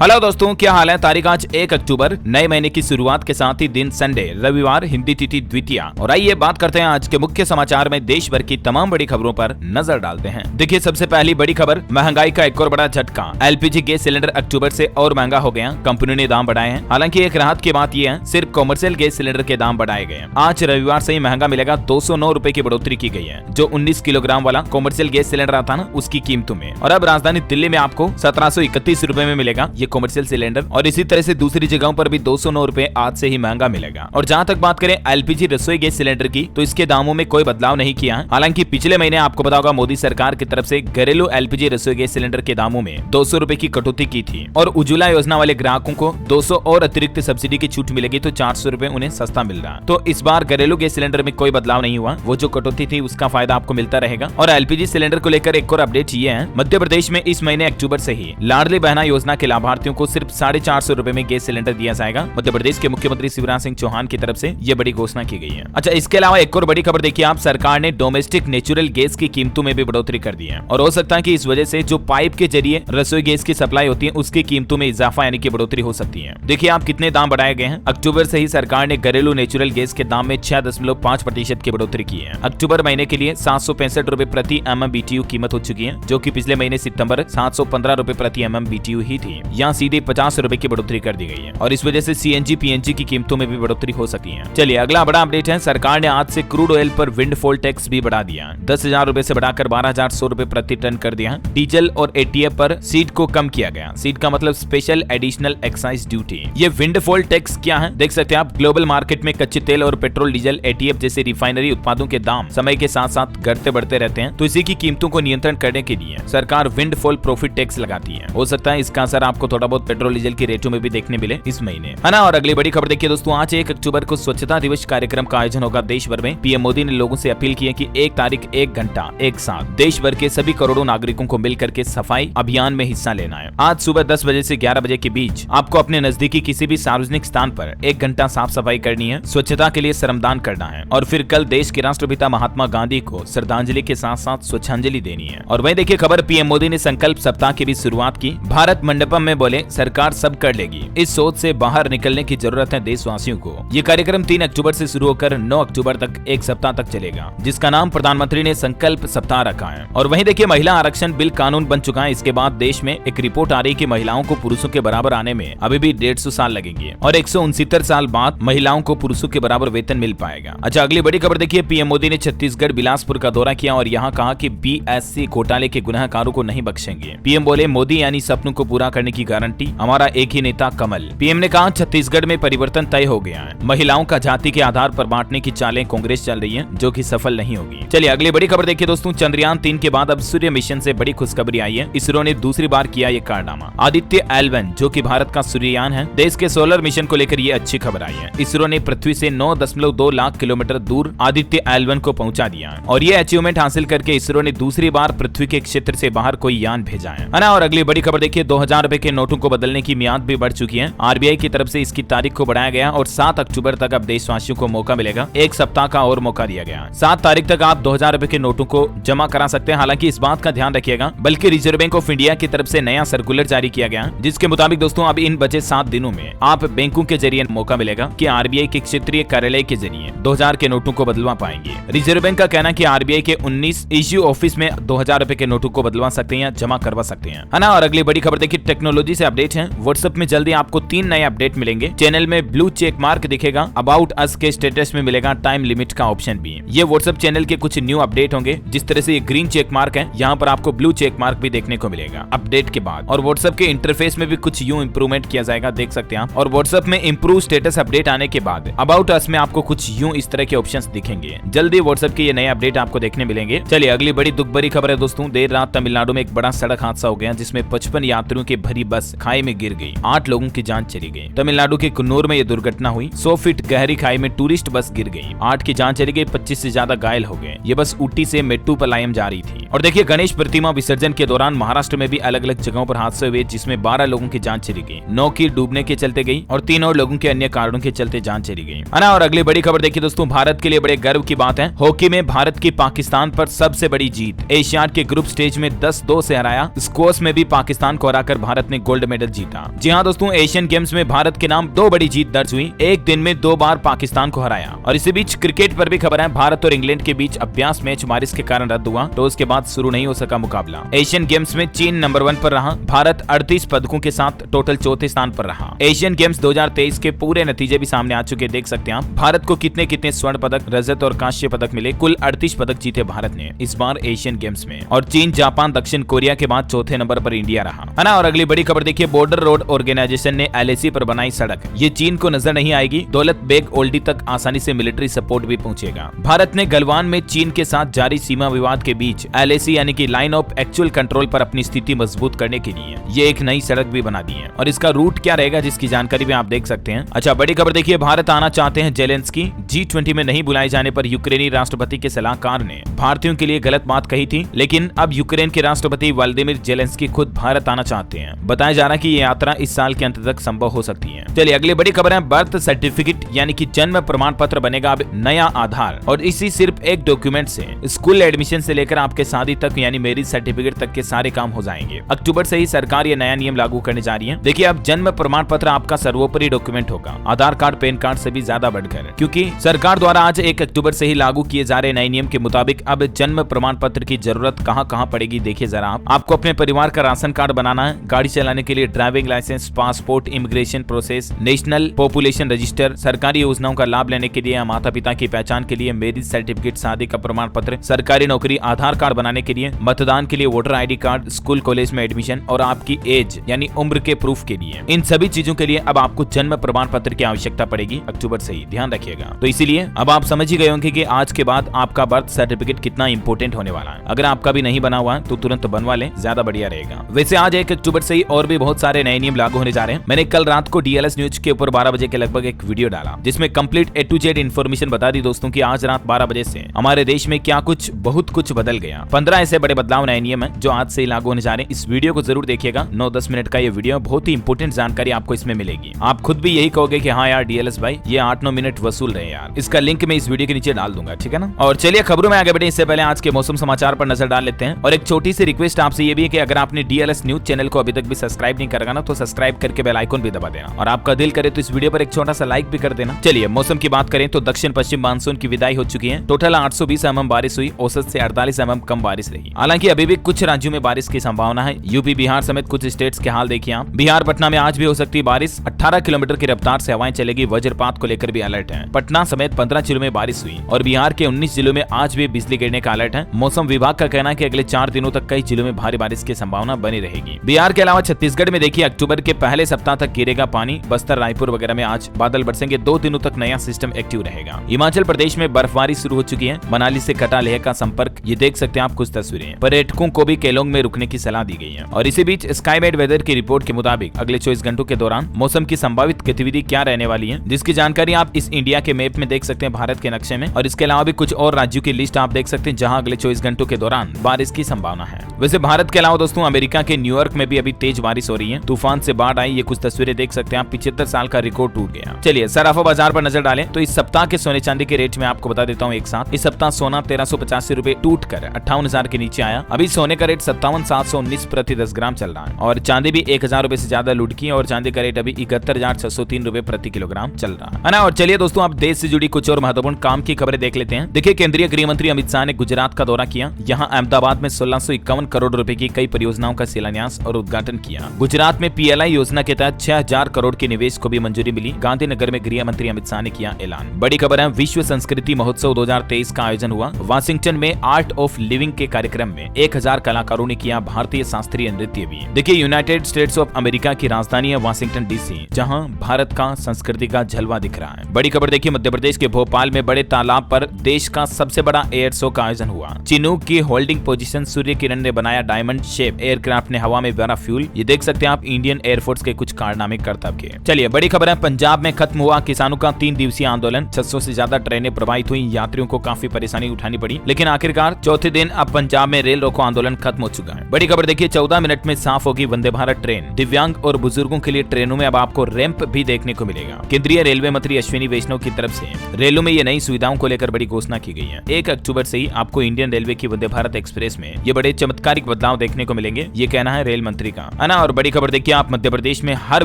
Hello दोस्तों, क्या हाल है। तारीख आज 1 अक्टूबर, नए महीने की शुरुआत के साथ ही दिन संडे, रविवार, हिंदी तिथि द्वितीया। और आइए बात करते हैं आज के मुख्य समाचार में देश भर की तमाम बड़ी खबरों पर नजर डालते हैं। देखिए, सबसे पहली बड़ी खबर, महंगाई का एक और बड़ा झटका। एलपीजी गैस सिलेंडर अक्टूबर से और महंगा हो गया। कंपनी ने दाम बढ़ाए हैं। हालांकि एक राहत की बात यह है, सिर्फ कॉमर्शियल गैस सिलेंडर के दाम बढ़ाए गए। आज रविवार से ही महंगा मिलेगा। 209 रुपए की बढ़ोतरी की गई है, जो 19 किलोग्राम वाला कॉमर्शियल गैस सिलेंडर आता ना, उसकी कीमतों में। और अब राजधानी दिल्ली में आपको 1731 रुपए में मिलेगा ये कॉमर्शियल सिलेंडर, और इसी तरह से दूसरी जगहों पर भी 209 रुपए आज से ही महंगा मिलेगा। और जहां तक बात करें एलपीजी रसोई गैस सिलेंडर की, तो इसके दामों में कोई बदलाव नहीं किया है। हालांकि पिछले महीने आपको पता होगा, मोदी सरकार की तरफ से घरेलू एलपीजी रसोई गैस सिलेंडर के दामों में 200 रुपए की कटौती की थी। और उज्ज्वला योजना वाले ग्राहकों को 200 और अतिरिक्त सब्सिडी की छूट मिलेगी, तो 400 रुपए उन्हें सस्ता मिल रहा। तो इस बार घरेलू गैस सिलेंडर में कोई बदलाव नहीं हुआ। वो जो कटौती थी उसका फायदा आपको मिलता रहेगा। और एलपीजी सिलेंडर को लेकर एक और अपडेट ये है, मध्य प्रदेश में इस महीने अक्टूबर से ही लाडली बहना योजना के लाभार्थियों को सिर्फ 450 रुपए में गैस सिलेंडर दिया जाएगा। मध्य प्रदेश के मुख्यमंत्री शिवराज सिंह चौहान की तरफ से यह बड़ी घोषणा की गई है। अच्छा, इसके अलावा एक और बड़ी खबर देखिए आप, सरकार ने डोमेस्टिक नेचुरल गैस की कीमतों में भी बढ़ोतरी कर दी है। और हो सकता है कि इस वजह से जो पाइप के जरिए रसोई गैस की सप्लाई होती है, उसकी कीमतों में इजाफा यानी कि बढ़ोतरी हो सकती है। देखिए आप कितने दाम बढ़ाए गए हैं। अक्टूबर से ही सरकार ने घरेलू नेचुरल गैस के दाम में 6.5% की बढ़ोतरी की है। अक्टूबर महीने के लिए 765 रुपए प्रति MMBTU कीमत हो चुकी है, जो कि पिछले महीने सितंबर 715 रुपए प्रति MMBTU ही थी। यहाँ सीधे 50 रुपए की बढ़ोतरी कर दी गई है। और इस वजह से CNG PNG की कीमतों में भी बढ़ोतरी हो सकती है। चलिए अगला बड़ा अपडेट है, सरकार ने आज से क्रूड ऑयल पर विंडफॉल टैक्स भी बढ़ा दिया। 10,000 रुपए से बढ़ाकर 12,100 रुपए प्रति टन कर दिया। डीजल और ATF पर सीट को कम किया गया। सीट का मतलब स्पेशल एडिशनल एक्साइज ड्यूटी। ये विंडफॉल टैक्स क्या है, देख सकते हैं आप। ग्लोबल मार्केट में कच्चे तेल और पेट्रोल, डीजल, ATF जैसे रिफाइनरी उत्पादों के दाम समय के साथ साथ घटते बढ़ते रहते हैं। तो इसी की कीमतों को नियंत्रण करने के लिए सरकार विंडफॉल प्रॉफिट टैक्स लगाती है। हो सकता है इसका असर आपको थोड़ा बहुत पेट्रोल डीजल की रेटों में भी देखने मिले इस महीने, है ना। और अगली बड़ी खबर देखिए दोस्तों, आज 1 अक्टूबर को स्वच्छता दिवस कार्यक्रम का आयोजन होगा देश भर में। पीएम मोदी ने लोगों से अपील की है कि 1 तारीख 1 घंटा एक साथ देश भर के सभी करोड़ों नागरिकों को मिलकर के सफाई अभियान में हिस्सा लेना है। आज सुबह 10 बजे से 11 बजे के बीच आपको अपने नजदीकी किसी भी सार्वजनिक स्थान पर 1 घंटा साफ सफाई करनी है, स्वच्छता के लिए श्रमदान करना है। और फिर कल देश के राष्ट्रपिता महात्मा गांधी को श्रद्धांजलि के साथ साथ स्वच्छांजलि देनी है। और वहीं देखिए खबर, पीएम मोदी ने संकल्प सप्ताह की भी शुरुआत की। भारत मंडपम में बोले, सरकार सब कर लेगी। इस सोच से बाहर निकलने की जरूरत है देशवासियों को। ये कार्यक्रम 3 अक्टूबर से शुरू होकर 9 अक्टूबर तक एक सप्ताह तक चलेगा, जिसका नाम प्रधानमंत्री ने संकल्प सप्ताह रखा है। और वहीं देखिए महिला आरक्षण बिल कानून बन चुका है। इसके बाद देश में एक रिपोर्ट आ रही है कि महिलाओं को पुरुषों के बराबर आने में अभी भी 150 साल लगेंगे, और 169 साल बाद महिलाओं को पुरुषों के बराबर वेतन मिल पाएगा। अच्छा, अगली बड़ी खबर देखिए, पीएम मोदी ने छत्तीसगढ़ बिलासपुर का दौरा किया और यहाँ कहा कि BSC घोटाले के गुनहगारों को नहीं बख्शेंगे। पीएम बोले, मोदी यानी सपनों को पूरा करने की गारंटी, हमारा एक ही नेता कमल। पीएम ने कहा, छत्तीसगढ़ में परिवर्तन तय हो गया है। महिलाओं का जाति के आधार पर बांटने की चालें कांग्रेस चल रही है, जो कि सफल नहीं होगी। चलिए अगली बड़ी खबर देखिए दोस्तों, चंद्रयान 3 के बाद अब सूर्य मिशन से बड़ी खुशखबरी आई है। इसरो ने दूसरी बार किया ये कारनामा। आदित्य L1, जो कि भारत का सूर्ययान है, देश के सोलर मिशन को लेकर ये अच्छी खबर आई है। इसरो ने पृथ्वी से 9.2 लाख किलोमीटर दूर आदित्य L1 को पहुंचा दिया। और ये अचीवमेंट हासिल करके इसरो ने दूसरी बार पृथ्वी के क्षेत्र से बाहर कोई यान भेजा है ना। और अगली बड़ी खबर देखिए, 2000 रुपए के नोटों को बदलने की मियाद भी बढ़ चुकी है। RBI की तरफ से इसकी तारीख को बढ़ाया गया और 7 अक्टूबर तक अब देशवासियों को मौका मिलेगा। एक सप्ताह का और मौका दिया गया। 7 तारीख तक आप 2000 रुपए के नोटों को जमा करा सकते हैं। हालांकि इस बात का ध्यान रखिएगा, बल्कि रिजर्व बैंक ऑफ इंडिया की तरफ से नया सर्कुलर जारी किया गया, जिसके मुताबिक दोस्तों अब इन बचे 7 दिनों में आप बैंकों के जरिए मौका मिलेगा कि RBI के क्षेत्रीय कार्यालय के जरिए 2000 के नोटों को बदलवा पाएंगे। रिजर्व बैंक का कहना कि RBI के 19 इश्यू ऑफिस में 2000 रुपए के नोटों को बदलवा सकते हैं या जमा करवा सकते हैं, है ना। और अगली बड़ी खबर देखिए, टेक्नोलॉजी से अपडेट है। व्हाट्सएप में जल्दी आपको 3 नए अपडेट मिलेंगे। चैनल में ब्लू चेक मार्क दिखेगा। अबाउट अस के स्टेटस में मिलेगा टाइम लिमिट का ऑप्शन भी। ये व्हाट्सएप चैनल के कुछ न्यू अपडेट होंगे। जिस तरह से ये ग्रीन चेक मार्क है, यहाँ पर आपको ब्लू चेक मार्क भी देखने को मिलेगा अपडेट के बाद। और व्हाट्सएप के इंटरफेस में भी कुछ यूं इंप्रूवमेंट किया जाएगा, देख सकते हैं आप। और व्हाट्सएप में इंप्रूव स्टेटस अपडेट आने के बाद अबाउट अस में आपको कुछ यूं इस तरह के ऑप्शंस दिखेंगे। जल्दी व्हाट्सएप के ये नए अपडेट आपको देखने मिलेंगे। चलिए अगली बड़ी दुख भरी खबर है दोस्तों, देर रात तमिलनाडु में एक बड़ा सड़क हादसा हो गया, जिसमें 55 यात्रियों की भरी बस खाई में गिर गई। 8 लोगों की जान चली गई। तमिलनाडु के कुन्नूर में यह दुर्घटना हुई। 100 फीट गहरी खाई में टूरिस्ट बस गिर गई। 8 की जान चली गई, 25 से ज्यादा घायल हो गए। ये बस ऊटी से मेट्टुपालयम जा रही थी। और देखिए गणेश प्रतिमा विसर्जन के दौरान महाराष्ट्र में भी अलग अलग जगहों पर हादसे हुए, जिसमें 12 लोगों की जान चली गई। 9 की डूबने के चलते गई और 3 और लोगों के अन्य कारणों के चलते जान चली गई, है ना। और अगली बड़ी खबर देखिए दोस्तों, भारत के लिए बड़े गर्व की बात है। हॉकी में भारत की पाकिस्तान पर सबसे बड़ी जीत। एशियाड के ग्रुप स्टेज में 10-2 से हराया। स्क्वॉश में भी पाकिस्तान को हराकर भारत ने गोल्ड मेडल जीता। जी हाँ दोस्तों, एशियन गेम्स में भारत के नाम 2 बड़ी जीत दर्ज हुई, एक दिन में 2 बार पाकिस्तान को हराया। और इसी बीच क्रिकेट पर भी खबर है, भारत और इंग्लैंड के बीच अभ्यास मैच बारिश के कारण रद्द हुआ, तो उसके बाद शुरू नहीं हो सका मुकाबला। एशियन गेम्स में चीन नंबर 1 पर रहा, भारत 38 पदकों के साथ टोटल 4थे स्थान पर रहा। एशियन गेम्स 2023 के पूरे नतीजे भी सामने आ चुके, देख सकते हैं आप। भारत को कितने स्वर्ण पदक, रजत और कांस्य पदक मिले, कुल 38 पदक जीते भारत ने इस बार एशियन गेम्स में। और चीन, जापान, दक्षिण कोरिया के बाद 4थे नंबर पर इंडिया रहा, है ना। और अगली बड़ी खबर देखिए, बॉर्डर रोड ऑर्गेनाइजेशन ने LAC पर बनाई सड़क, ये चीन को नजर नहीं आएगी। दौलत बेग ओल्डी तक आसानी से मिलिट्री सपोर्ट भी पहुंचेगा। भारत ने गलवान में चीन के साथ जारी सीमा विवाद के बीच LAC यानी कि लाइन ऑफ एक्चुअल कंट्रोल पर अपनी स्थिति मजबूत करने के लिए ये एक नई सड़क भी बना दी है, और इसका रूट क्या रहेगा जिसकी जानकारी भी आप देख सकते हैं। अच्छा, बड़ी खबर देखिए, भारत आना चाहते हैं जेलेंस्की, G20 में नहीं बुलाए जाने पर यूक्रेनी राष्ट्रपति के सलाहकार ने भारतीयों के लिए गलत बात कही थी, लेकिन अब यूक्रेन के राष्ट्रपति व्लादिमीर जेलेंस्की खुद भारत आना चाहते हैं। बताया जा रहा है कि ये यात्रा इस साल के अंत तक संभव हो सकती है। चलिए अगली बड़ी खबर है, बर्थ सर्टिफिकेट यानी कि जन्म प्रमाण पत्र बनेगा अब नया आधार, और इसी सिर्फ एक डॉक्यूमेंट से स्कूल एडमिशन से लेकर आपके शादी तक यानी मैरिज सर्टिफिकेट तक के सारे काम हो जाएंगे। अक्टूबर से ही सरकार ये नया नियम लागू करने जा रही है। देखिए, अब जन्म प्रमाण पत्र आपका सर्वोपरि डॉक्यूमेंट होगा, आधार कार्ड, पैन कार्ड से भी ज्यादा बढ़कर, क्योंकि सरकार द्वारा आज 1 अक्टूबर से ही लागू किए जा रहे नए नियम के मुताबिक अब जन्म प्रमाण पत्र की जरूरत कहां पड़ेगी। देखिए जरा आपको अपने परिवार का राशन कार्ड बनाना है, गाड़ी चलाने के लिए driving licence, passport, immigration process, national population register, सरकारी योजनाओं का लाभ लेने के लिए, माता पिता की पहचान के लिए मैरिज सर्टिफिकेट, शादी का प्रमाण पत्र, सरकारी नौकरी, आधार कार्ड बनाने के लिए, मतदान के लिए voter ID card, school college में एडमिशन और आपकी एज यानी उम्र के प्रूफ के लिए, इन सभी चीजों के लिए अब आपको जन्म प्रमाण पत्र की आवश्यकता पड़ेगी अक्टूबर से ही, ध्यान रखिएगा। तो इसीलिए अब आप समझ ही गए होंगे कि आज के बाद आपका बर्थ सर्टिफिकेट कितना इंपोर्टेंट होने वाला है। अगर आपका भी नहीं बना हुआ है तो तुरंत बनवा लें, ज्यादा बढ़िया रहेगा। वैसे आज 1 अक्टूबर से ही और भी बहुत सारे नए नियम लागू होने जा रहे हैं। मैंने कल रात को DLS न्यूज के ऊपर 12 बजे के लगभग एक वीडियो डाला, जिसमें complete A to Z information बता दी दोस्तों की आज रात 12 बजे से हमारे देश में क्या बहुत कुछ बदल गया। 15 ऐसे बड़े बदलाव, नए नियम है जो आज से ही लागू होने जा रहे हैं। इस वीडियो को जरूर देखिएगा, 9-10 मिनट का ये वीडियो, बहुत ही इंपोर्टेंट जानकारी आपको इसमें मिलेगी। आप खुद भी यही कहोगे कि हाँ यार DLS भाई ये 8-9 मिनट वसूल रहे यार। इसका लिंक मैं इस वीडियो के नीचे डाल दूंगा, ठीक है ना। और चलिए खबरों में आगे बढ़े, इससे पहले आज के मौसम समाचार पर नजर डाल लेते हैं। और एक छोटी सी रिक्वेस्ट आपसे ये भी है कि अगर आपने DLS न्यूज चैनल को अभी तक भी सब्सक्राइब नहीं करा ना, तो सब्सक्राइब करके बेल आइकन भी दबा देना, और आपका दिल करे तो इस वीडियो पर एक छोटा सा लाइक भी कर देना। चलिए मौसम की बात करें तो दक्षिण पश्चिम मानसून की विदाई हो चुकी है। टोटल 820 mm बारिश हुई, औसत से 48 mm कम बारिश रही। हालांकि अभी भी कुछ राज्यों में बारिश की संभावना है। यूपी, बिहार समेत कुछ स्टेट्स के हाल देखिए आप। बिहार पटना में आज भी हो सकती है बारिश, 18 किलोमीटर की रफ्तार से हवाएं चलेगी, वज्रपात को लेकर भी अलर्ट है। पटना समेत 15 जिलों में बारिश हुई, और बिहार के 19 जिलों में आज भी बिजली गिरने का अलर्ट है। मौसम विभाग का कहना है कि अगले 4 दिनों तक कई जिलों में भारी बारिश की संभावना बनी रहेगी। बिहार के अलावा छत्तीसगढ़ में देखिए अक्टूबर के पहले सप्ताह तक गिरेगा पानी। बस्तर, रायपुर वगैरह में आज बादल बरसेंगे, 2 दिनों तक नया सिस्टम एक्टिव रहेगा। हिमाचल प्रदेश में बर्फबारी शुरू हो चुकी है, मनाली से कटा लेह का संपर्क, ये देख सकते हैं आप कुछ तस्वीरें। पर्यटकों को भी केलोंग में रुकने की सलाह दी गई है। और इसी बीच स्काईमेट वेदर की रिपोर्ट के मुताबिक अगले 24 घंटों के दौरान मौसम की संभावित गतिविधि क्या रहने वाली है, जिसकी जानकारी आप इस इंडिया के मैप में देख सकते हैं, भारत के नक्शे में। और इसके अलावा भी कुछ और राज्यों की लिस्ट आप देख सकते हैं जहां अगले 24 घंटों के दौरान बारिश की संभावना है। वैसे भारत के अलावा दोस्तों अमेरिका के न्यूयॉर्क में भी अभी तेज बारिश हो रही है, तूफान से बाढ़ आई, ये कुछ तस्वीरें देख सकते हैं आप। 75 साल का रिकॉर्ड टूट गया। चलिए सराफा बाजार पर नजर डालें तो इस सप्ताह के सोने चांदी के रेट में आपको बता देता हूँ एक साथ। इस सप्ताह सोना 1385 रुपए टूट कर 58,000 के नीचे आया। अभी सोने का रेट 57,719 प्रति 10 ग्राम चल रहा है, और चांदी भी 1,000 रुपए से ज्यादा लुढ़की, और चांदी का रेट अभी 71,603 रुपए प्रति किलोग्राम चल रहा है ना। और चलिए दोस्तों आप देश से जुड़ी कुछ और महत्वपूर्ण काम की खबरें देख लेते हैं। देखिए केंद्रीय गृह मंत्री अमित शाह ने गुजरात का दौरा किया। यहाँ अहमदाबाद में 1651 करोड़ रुपए की कई परियोजनाओं का शिलान्यास और उद्घाटन किया। गुजरात में PLI योजना के तहत 6,000 करोड़ के निवेश को भी मंजूरी मिली। गांधीनगर में गृह मंत्री अमित शाह ने किया ऐलान। बड़ी खबर है, विश्व संस्कृति महोत्सव 2023 का आयोजन हुआ। वाशिंगटन में आर्ट ऑफ लिविंग के कार्यक्रम में 1000 कलाकारों ने किया भारतीय शास्त्रीय नृत्य भी। देखिए यूनाइटेड स्टेट्स ऑफ अमेरिका की राजधानी है वाशिंगटन DC, जहां भारत का संस्कृति का झलवा दिख रहा है। बड़ी खबर देखिए, मध्य प्रदेश के भोपाल में बड़े तालाब पर देश का सबसे बड़ा एयर शो का आयोजन हुआ। चिनूक की होल्डिंग पोजीशन सूर्य किरण ने बनाया डायमंड शेप एयरक्राफ्ट ने हवा में भरा फ्यूल, ये देख सकते हैं आप इंडियन एयरफोर्स के कुछ कारनामे करतब के। चलिए बड़ी खबर है, पंजाब में खत्म हुआ किसानों का 3 दिवसीय आंदोलन। 600 से ज्यादा ट्रेनें प्रभावित हुई, यात्रियों को काफी परेशानी उठानी पड़ी, लेकिन आखिरकार चौथे दिन अब पंजाब में रेल रोको आंदोलन खत्म हो चुका है। बड़ी खबर देखिए, 14 मिनट में साफ होगी वंदे भारत ट्रेन। दिव्यांग और बुजुर्गों के लिए ट्रेनों में अब आपको रैंप भी देखने को मिलेगा। केंद्रीय रेलवे मंत्री अश्विनी वैष्णव की तरफ से रेलों में ये नई सुविधाओं को लेकर बड़ी घोषणा की गई है। 1 अक्टूबर से ही आपको इंडियन रेलवे की वंदे भारत एक्सप्रेस में ये बड़े चमत्कारिक बदलाव देखने को मिलेंगे, ये कहना है रेल मंत्री का, है ना। ना। और बड़ी खबर देखिए आप, मध्य प्रदेश में हर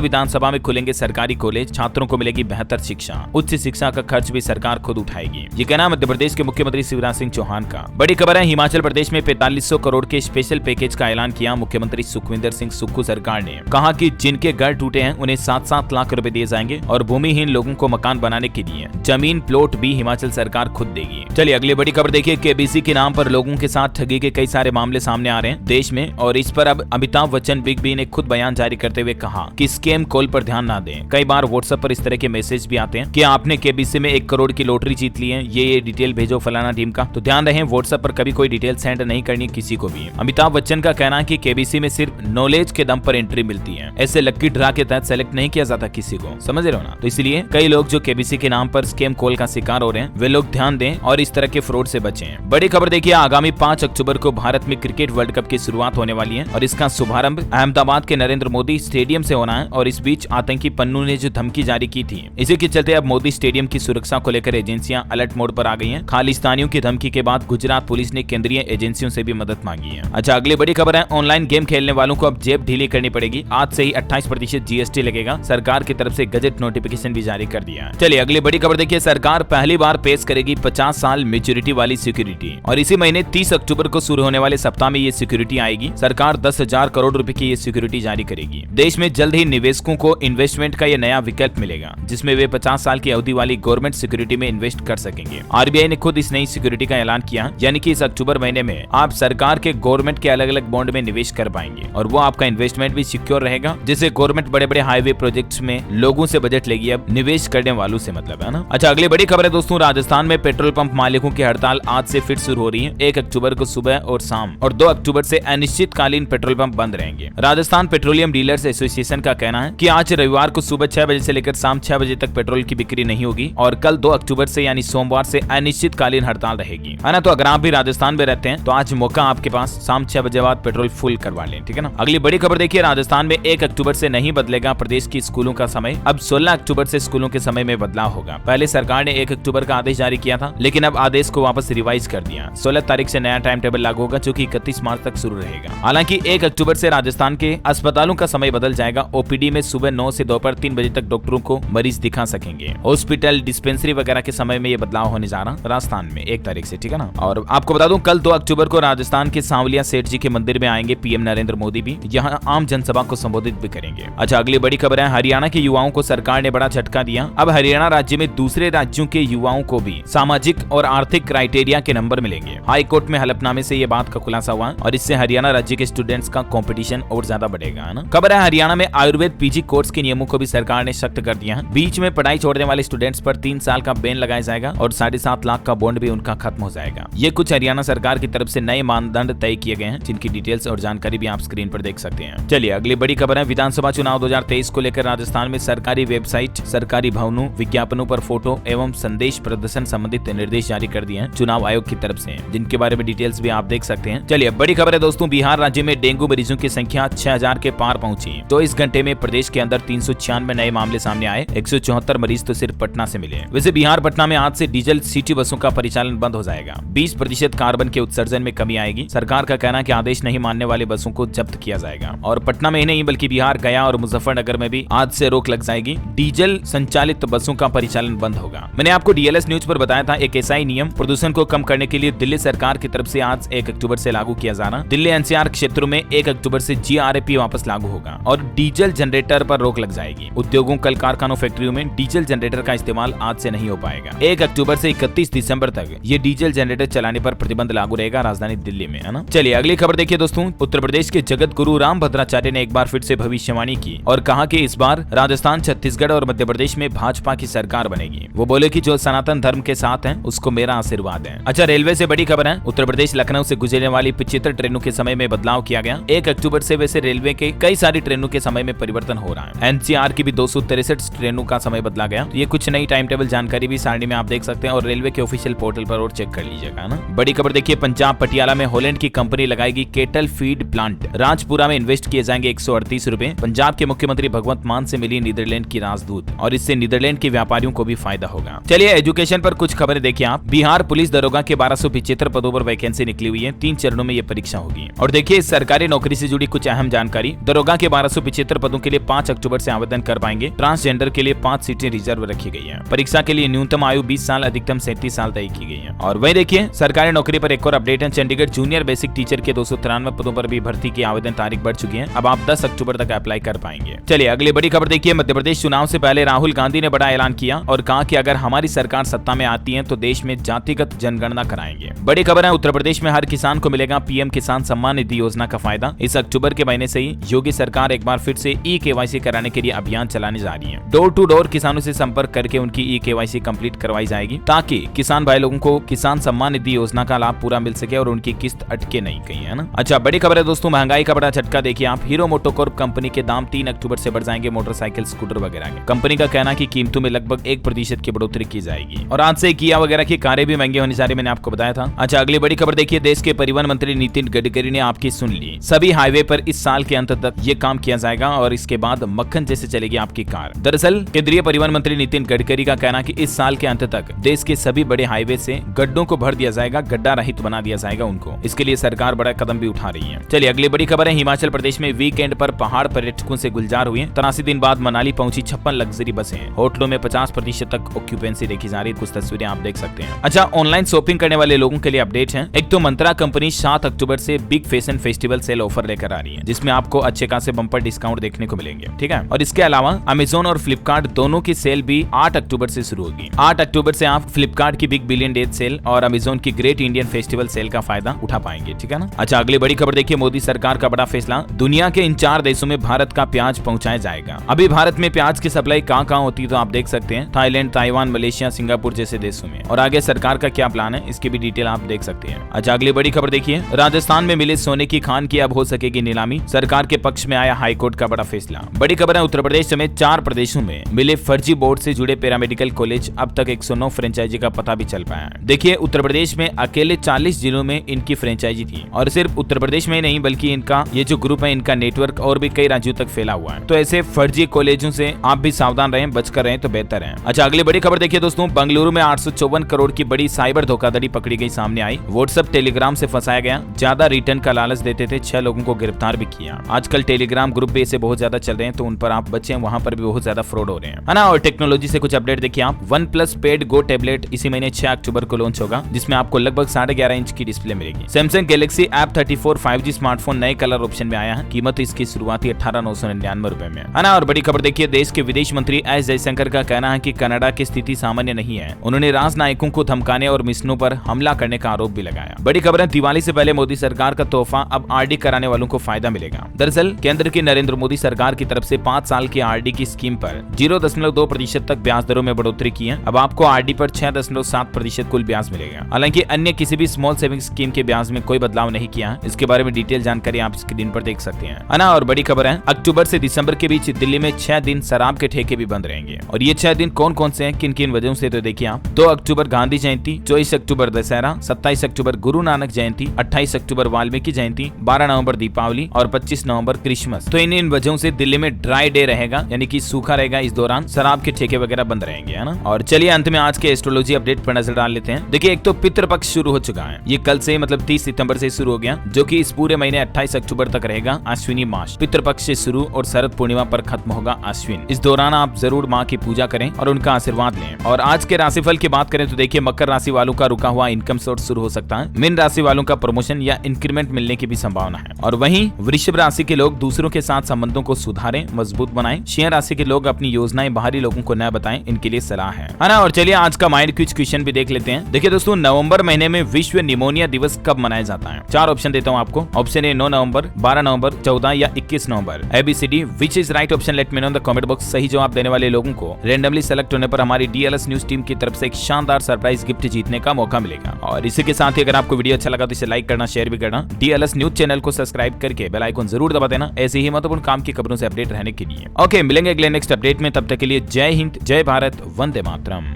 विधानसभा में खुलेंगे सरकारी कॉलेज, छात्रों को मिलेगी बेहतर शिक्षा, उच्च शिक्षा का खर्च भी सरकार खुद उठाएगी। ये कहना मध्य प्रदेश के मुख्यमंत्री शिवराज सिंह चौहान का। बड़ी खबर है, हिमाचल प्रदेश में 4500 करोड़ के स्पेशल पैकेज का ऐलान किया मुख्यमंत्री सुखविंदर सिंह सुक्खू सरकार ने। कहा कि जिनके घर टूटे हैं उन्हें 7-7 लाख रुपए दिए जाएंगे और भूमिहीन लोगों को मकान बनाने के लिए जमीन प्लॉट भी हिमाचल सरकार खुद देगी। चलिए अगली बड़ी खबर देखिए, केबीसी के नाम पर लोगों के साथ ठगी के कई सारे मामले सामने आ रहे हैं देश में, और इस पर अब अमिताभ बच्चन बिग बी ने खुद बयान जारी करते हुए कहा कि स्कैम कॉल पर ध्यान ना दें। कई बार व्हाट्सएप पर इस तरह के मैसेज भी आते हैं कि आपने केबीसी में 1 करोड़ की लॉटरी जीत ली है, ये डिटेल भेजो फलाना टीम का। तो ध्यान रहे व्हाट्सएप पर कभी कोई डिटेल सेंड नहीं करनी किसी को भी। अमिताभ बच्चन का कहना है कि केबीसी में सिर्फ नॉलेज के दम पर एंट्री मिलती है, ऐसे लक्की ड्रा के तहत सेलेक्ट नहीं किया जाता किसी को, समझ रहे हो ना। तो इसलिए कई लोग जो केबीसी के नाम पर स्कैम कॉल का शिकार हो रहे हैं वे लोग ध्यान दें और इस तरह के फ्रॉड से बचें। बड़ी खबर देखिए, आगामी 5 अक्टूबर को भारत में क्रिकेट वर्ल्ड कप की शुरुआत होने वाली है और इसका शुभारंभ अहमदाबाद के नरेंद्र मोदी स्टेडियम से होना है। और इस बीच आतंकी पन्नू ने जो धमकी जारी की थी, इसी के चलते अब मोदी स्टेडियम की सुरक्षा को लेकर एजेंसियां अलर्ट मोड पर आ गई हैं। खालिस्तानियों की धमकी के बाद गुजरात पुलिस ने केंद्रीय एजेंसियों से भी मदद मांगी है। अच्छा अगली बड़ी खबर है, ऑनलाइन गेम खेलने वालों को अब जेब ढीली करनी पड़ेगी। आज से ही 28% जीएसटी लगेगा, सरकार की तरफ से गजट नोटिफिकेशन भी जारी कर दिया है। चलिए अगली बड़ी खबर देखिए, सरकार पहली बार पेश करेगी 50 साल मेच्योरिटी वाली सिक्योरिटी, और इसी महीने 30 अक्टूबर को शुरू होने वाले सप्ताह में ये सिक्योरिटी आएगी। सरकार 10,000 करोड़ रुपए की ये सिक्योरिटी जारी करेगी। देश में जल्द ही निवेशकों को इन्वेस्टमेंट का ये नया विकल्प मिलेगा, जिसमें वे 50 साल की अवधि वाली गवर्नमेंट सिक्योरिटी में इन्वेस्ट कर सकेंगे। आरबीआई ने खुद इस नई सिक्योरिटी का ऐलान किया, यानी कि इस अक्टूबर महीने में आप सरकार के गवर्नमेंट के अलग अलग बॉन्ड में निवेश कर पाएंगे और वो आपका इन्वेस्टमेंट भी सिक्योर रहेगा, जिससे गवर्नमेंट बड़े बड़े हाईवे प्रोजेक्ट्स में लोगों से बजट लेगी, अब निवेश करने वालों से मतलब है ना। अच्छा अगली बड़ी खबर है दोस्तों, राजस्थान में पेट्रोल पंप मालिकों की हड़ताल आज से फिर शुरू हो रही है। 1 अक्टूबर को सुबह और शाम और 2 अक्टूबर से अनिश्चितकालीन पेट्रोल पंप बंद रहेंगे। राजस्थान पेट्रोलियम डीलर्स एसोसिएशन का कहना है कि आज रविवार को सुबह 6 बजे से लेकर शाम 6 बजे तक पेट्रोल की बिक्री नहीं होगी और कल 2 अक्टूबर से यानी सोमवार से अनिश्चितकालीन हड़ताल रहेगी, है ना। तो अगर आप भी राजस्थान में रहते हैं तो आज मौका आपके पास, शाम 6 बजे बाद पेट्रोल फुल करवा लें, ठीक है ना। अगली बड़ी खबर देखिए, राजस्थान में 1 अक्टूबर से नहीं बदलेगा प्रदेश की स्कूलों का समय, अब 16 अक्टूबर से स्कूलों के समय में बदलाव होगा। पहले सरकार ने 1 अक्टूबर का आदेश जारी किया था, लेकिन अब आदेश को वापस रिवाइज कर दिया। 16 तारीख से नया टाइम टेबल लागू होगा, जो कि 31 मार्च तक शुरू रहेगा। हालांकि 1 अक्टूबर से राजस्थान के अस्पतालों का समय बदल जाएगा। ओपीडी में सुबह 9 से दोपहर 3 बजे तक डॉक्टरों को मरीज दिखा सकेंगे। हॉस्पिटल डिस्पेंसरी वगैरह के समय में ये बदलाव होने जा रहा राजस्थान में 1 तारीख से, ठीक है ना। और आपको बता दूं, कल 2 अक्टूबर को राजस्थान के सांवलिया सेठ जी के मंदिर में आएंगे पीएम नरेंद्र मोदी भी, यहाँ आम जनसभा को संबोधित भी करेंगे। अच्छा अगली बड़ी खबर है, हरियाणा के युवाओं को सरकार ने बड़ा झटका दिया। अब हरियाणा राज्य में दूसरे राज्यों के युवाओं को भी सामाजिक और आर्थिक क्राइटेरिया के नंबर मिलेंगे। हाई कोर्ट में हलफनामे से ये बात का खुलासा हुआ और इससे हरियाणा राज्य के स्टूडेंट्स का कंपटीशन और ज्यादा बढ़ेगा, है ना। खबर है, हरियाणा में आयुर्वेद पीजी कोर्स के नियमों को भी सरकार ने सख्त कर दिया है। बीच में पढ़ाई छोड़ने वाले स्टूडेंट्स पर 3 साल का बैन लगाया जाएगा और 7.5 लाख का बॉन्ड भी उनका खत्म हो जाएगा। ये कुछ हरियाणा सरकार की तरफ से नए मानदंड तय किए गए हैं, जिनकी डिटेल्स और जानकारी भी आप स्क्रीन पर देख सकते हैं। चलिए अगली बड़ी खबर है, विधानसभा चुनाव 2023 को लेकर राजस्थान में सरकारी वेबसाइट, सरकारी भवनों, विज्ञापनों पर फोटो एवं संदेश प्रदर्शन संबंधित निर्देश जारी कर दिए हैं चुनाव आयोग की तरफ से, जिनके बारे में डिटेल्स भी आप देख सकते हैं। चलिए बड़ी खबर है दोस्तों, बिहार राज्य में डेंगू मरीजों की संख्या 6000 के पार पहुंची। 24 घंटे में प्रदेश के अंदर 396 नए मामले सामने आए। 174 मरीज तो सिर्फ पटना से मिले। वैसे बिहार पटना में आज से डीजल सिटी बसों का परिचालन बंद हो जाएगा। 20% कार्बन के उत्सर्जन में कमी आएगी। सरकार का कहना है कि आदेश नहीं मानने वाले बसों को जब्त किया जाएगा। और पटना में ही नहीं बल्कि बिहार, गया और मुजफ्फरनगर में भी आज से रोक लग जाएगी। डीजल संचालित बसों का परिचालन बंद होगा। मैंने आपको डीएलएस न्यूज पर बताया था, एक ऐसा ही नियम प्रदूषण को कम करने के लिए दिल्ली सरकार की तरफ से आज 1 अक्टूबर से लागू किया जाना। दिल्ली एनसीआर क्षेत्रों में 1 अक्टूबर से जीआरपी वापस लागू होगा और डीजल जनरेटर पर रोक लग जाएगी। उद्योगों, कल कारखानों, फैक्ट्रियों में डीजल जनरेटर का इस्तेमाल आज से नहीं हो पाएगा। 1 अक्टूबर से 31 दिसंबर तक ये डीजल जनरेटर चलाने पर प्रतिबंध लागू रहेगा राजधानी दिल्ली में, है ना। चलिए अगली खबर देखिए दोस्तों, उत्तर प्रदेश के जगत गुरु रामभद्राचार्य ने एक बार फिर से भविष्यवाणी की और कहा कि इस बार राजस्थान, छत्तीसगढ़ और मध्य प्रदेश में भाजपा की सरकार बनेगी। वो बोले कि जो सनातन धर्म के साथ हैं उसको मेरा आशीर्वाद है। अच्छा रेलवे से बड़ी खबर है, उत्तर प्रदेश लखनऊ से गुजरने वाली 75 ट्रेनों के समय में बदलाव किया गया। 1 अक्टूबर से वैसे रेलवे के कई सारी ट्रेनों के समय में परिवर्तन हो रहा है। एनसीआर की भी 263 ट्रेनों का समय बदला गया। ये कुछ नई टाइम टेबल जानकारी भी सारणी में आप देख सकते हैं और रेलवे के ऑफिशियल पोर्टल पर और चेक कर लीजिएगा ना। बड़ी खबर देखिए, पंजाब पटियाला में हॉलैंड की कंपनी लगाएगी केटल फीड प्लांट। राजपुरा में इन्वेस्ट किए जाएंगे 138 रुपए। पंजाब के मुख्यमंत्री भगवंत मान से मिली नीदरलैंड की राजदूत और इससे नीदरलैंड के व्यापारियों को भी फायदा होगा। चलिए एजुकेशन पर कुछ खबरें देखिए आप। बिहार पुलिस दरोगा के 1275 पदों पर वैकेंसी निकली हुई है। 3 चरणों में ये परीक्षा होगी। और देखिए सरकारी नौकरी से जुड़ी कुछ अहम जानकारी। दरोगा के 1275 पदों के लिए 5 अक्टूबर से आवेदन कर पाएंगे। ट्रांसजेंडर के लिए 5 सीटें रिजर्व रखी गई है। परीक्षा के लिए न्यूनतम आयु 20 साल, अधिकतम 37 साल तय की गई है। और वही देखिए सरकारी नौकरी पर एक और अपडेट है। चंडीगढ़ जूनियर बेसिक टीचर के 293 पदों पर भी भर्ती की आवेदन तारीख बढ़ चुकी है। अब आप 10 अक्टूबर तक अप्लाई कर पाएंगे। चलिए अगली बड़ी खबर देखिए। मध्य प्रदेश चुनाव से पहले राहुल गांधी ने बड़ा ऐलान किया और कहा कि अगर हमारी सरकार सत्ता में आती है तो देश में जातिगत जनगणना कराएंगे। बड़ी खबर है, उत्तर प्रदेश में हर किसान को मिलेगा पीएम किसान सम्मान निधि योजना का फायदा। इस अक्टूबर के महीने से ही योगी सरकार एक बार फिर से ई-केवाईसी कराने के लिए अभियान चलाने जा रही है। डोर टू डोर किसानों से संपर्क करके उनकी ई-केवाईसी कंप्लीट करवाई जाएगी ताकि किसान भाई लोगों को किसान सम्मान निधि योजना का लाभ पूरा मिल सके और उनकी किस्त अटके नहीं कहीं, है ना। अच्छा बड़ी खबर है दोस्तों, महंगाई का बड़ा झटका देखिए आप। हीरो मोटोकॉर्प कंपनी के दाम 3 अक्टूबर से बढ़ जाएंगे मोटरसाइकिल, स्कूटर वगैरह के। कंपनी का कहना है कि कीमतों में लगभग 1% की बढ़ोतरी की जाएगी और आज से किया वगैरह की कारें भी महंगी होने जा रही, मैंने आपको बताया था। अच्छा अगली बड़ी खबर देखिए, देश के परिवहन मंत्री नितिन गडकरी ने आपकी सुन ली। सभी हाईवे पर इस साल के अंत तक ये काम किया जाएगा और इसके बाद मक्खन जैसे चलेगी आपकी कार। दरअसल केंद्रीय परिवहन मंत्री नितिन गडकरी का कहना कि इस साल के अंत तक देश के सभी बड़े हाईवे से गड्ढों को भर दिया जाएगा, गड्ढा रहित बना दिया जाएगा उनको। इसके लिए सरकार बड़ा कदम भी उठा रही है। चलिए अगली बड़ी खबर है, हिमाचल प्रदेश में वीकेंड पर पहाड़ पर्यटकों से गुलजार हुई। 83 दिन बाद मनाली पहुंची 56 लग्जरी बसें। होटलों में 50% तक ऑक्यूपेंसी देखी जा रही है। कुछ तस्वीरें आप देख सकते हैं। अच्छा ऑनलाइन शॉपिंग करने वाले लोगों के लिए अपडेट है। एक तो मंत्रा कंपनी 7 अक्टूबर से big fashion festival sale offer लेकर आ रही है, जिसमें आपको अच्छे खासे बम्पर डिस्काउंट देखने को मिलेंगे, ठीक है। और इसके अलावा अमेजोन और फ्लिपकार्ट दोनों की सेल भी 8 अक्टूबर से शुरू होगी। 8 अक्टूबर से आप फ्लिपकार्ट की बिग बिलियन डेज सेल और अमेजोन की ग्रेट इंडियन फेस्टिवल सेल का फायदा उठा पाएंगे, ठीक है ना। अच्छा अगली बड़ी खबर देखिए, मोदी सरकार का बड़ा फैसला, दुनिया के इन 4 देशों में भारत का प्याज पहुंचाया जाएगा। अभी भारत में प्याज की सप्लाई कहां होती है तो आप देख सकते हैं, थाईलैंड, ताइवान, मलेशिया, सिंगापुर जैसे देशों में। और आगे सरकार का क्या प्लान है इसकी भी डिटेल आप देख सकते हैं। अच्छा अगली बड़ी खबर देखिए, राजस्थान में मिले सोने की खान की अब हो सकेगी नीलामी। सरकार के पक्ष में आया हाईकोर्ट का बड़ा फैसला। बड़ी खबर है, उत्तर प्रदेश समेत 4 प्रदेशों में मिले फर्जी बोर्ड से जुड़े पैरामेडिकल कॉलेज, अब तक 109 फ्रेंचाइजी का पता भी चल पाया है। देखिए उत्तर प्रदेश में अकेले 40 जिलों में इनकी फ्रेंचाइजी थी और सिर्फ उत्तर प्रदेश में ही नहीं बल्कि इनका ये जो ग्रुप है इनका नेटवर्क और भी कई राज्यों तक फैला हुआ है। तो ऐसे फर्जी कॉलेजों से आप भी सावधान रहें, बचकर रहें तो बेहतर है। अच्छा अगली बड़ी खबर देखिए दोस्तों, बेंगलुरु में 854 करोड़ की बड़ी साइबर धोखाधड़ी पकड़ी गई, सामने आई। व्हाट्सएप टेलीग्राम से फंसाया गया, ज्यादा रिटर्न का लालच देते थे, 6 लोगों को गिरफ्तार भी किया। आजकल टेलीग्राम ग्रुप भी ऐसे बहुत ज्यादा चल रहे हैं तो उन पर आप बचें, वहां पर भी बहुत ज्यादा फ्रॉड हो रहे हैं, है ना। और टेक्नोलॉजी से कुछ अपडेट देखिए आप। OnePlus पेड गो टैबलेट इसी महीने 6 अक्टूबर को लॉन्च होगा, जिसमें आपको लगभग 11.5 इंच की डिस्प्ले मिलेगी। Samsung Galaxy F34 5G smartphone नए कलर ऑप्शन में आया है। कीमत इसकी शुरुआती 18,999 रुपए में, है ना। और बड़ी खबर देखिए, देश के विदेश मंत्री एस जयशंकर का कहना है कि कनाडा की स्थिति सामान्य नहीं है। उन्होंने राजनायकों को धमकाने और मिशनों पर हमला करने का आरोप भी लगाया। बड़ी खबर है, दिवाली से पहले मोदी सरकार का तोहफा, अब आरडी कराने वालों को फायदा मिलेगा। दरअसल केंद्र की नरेंद्र मोदी सरकार की तरफ से 5 साल की आरडी की स्कीम पर 0.2% तक ब्याज दरों में बढ़ोतरी की है। अब आपको आरडी पर 6.7% कुल ब्याज मिलेगा। हालांकि अन्य किसी भी स्मॉल सेविंग स्कीम के ब्याज में कोई बदलाव नहीं किया है। इसके बारे में डिटेल जानकारी आप स्क्रीन पर देख सकते हैं, है ना। और बड़ी खबर है, अक्टूबर से दिसंबर के बीच दिल्ली में 6 दिन शराब के ठेके भी बंद रहेंगे। और ये 6 दिन कौन कौन से हैं, किन किन वजहों से, तो देखिए आप। 2 अक्टूबर गांधी जयंती, 24 अक्टूबर दशहरा, 27 अक्टूबर गुरु नानक जयंती, 28 अक्टूबर वाल्मीकि जयंती, 12 नवंबर दीपावली और 25 नवंबर क्रिसमस। तो इन वजहों से दिल्ली में ड्राई डे रहेगा, यानी कि सूखा रहेगा। इस दौरान शराब के ठेके वगैरह बंद रहेंगे, है ना। और चलिए अंत में आज के एस्ट्रोलॉजी अपडेट पर नजर डाल लेते हैं। देखिए एक तो पितृपक्ष शुरू हो चुका है, ये कल से मतलब 30 सितंबर से शुरू हो गया, जो कि इस पूरे महीने 28 अक्टूबर तक रहेगा। अश्विनी मास पितृपक्ष से शुरू और शरद पूर्णिमा पर खत्म होगा अश्विन। इस दौरान आप जरूर माँ की पूजा करें और उनका आशीर्वाद लें। और आज के राशिफल की बात करें तो देखिए, मकर राशि वालों का रुका हुआ इनकम सोर्स शुरू हो सकता है। मीन राशि वालों का प्रमोशन या इंक्रीमेंट मिलने की भी संभावना है। और वहीं वृषभ राशि के लोग दूसरों के साथ संबंधों को सुधारें, मजबूत बनाएं। सिंह राशि के लोग अपनी योजनाएं बाहरी लोगों को न बताएं, इनके लिए सलाह है ना। और चलिए आज का माइंड क्विज क्वेश्चन भी देख लेते हैं। देखिए दोस्तों, नवंबर महीने में विश्व निमोनिया दिवस कब मनाया जाता है? 4 ऑप्शन देता हूँ आपको। ऑप्शन ए 9 नवंबर, 12 नवंबर, 14 या 21 नवंबर। ABCD which is right option, let me know in the comment box. सही जवाब देने वाले लोगों को रेंडमली सेलेक्ट होने पर हमारी DLS न्यूज टीम की तरफ से एक शानदार सरप्राइज गिफ्ट जीतने का मौका मिलेगा। और इसी के साथ ही अगर आपको वीडियो अच्छा लगा तो इसे लाइक करना, शेयर भी करना। DLS न्यूज चैनल को सब्सक्राइब करके बेल आइकन जरूर दबा देना, ऐसे ही महत्वपूर्ण काम की खबरों से अपडेट रहने के लिए। ओके, मिलेंगे अगले नेक्स्ट अपडेट में, तब तक के लिए जय हिंद, जय भारत, वंदे मातरम।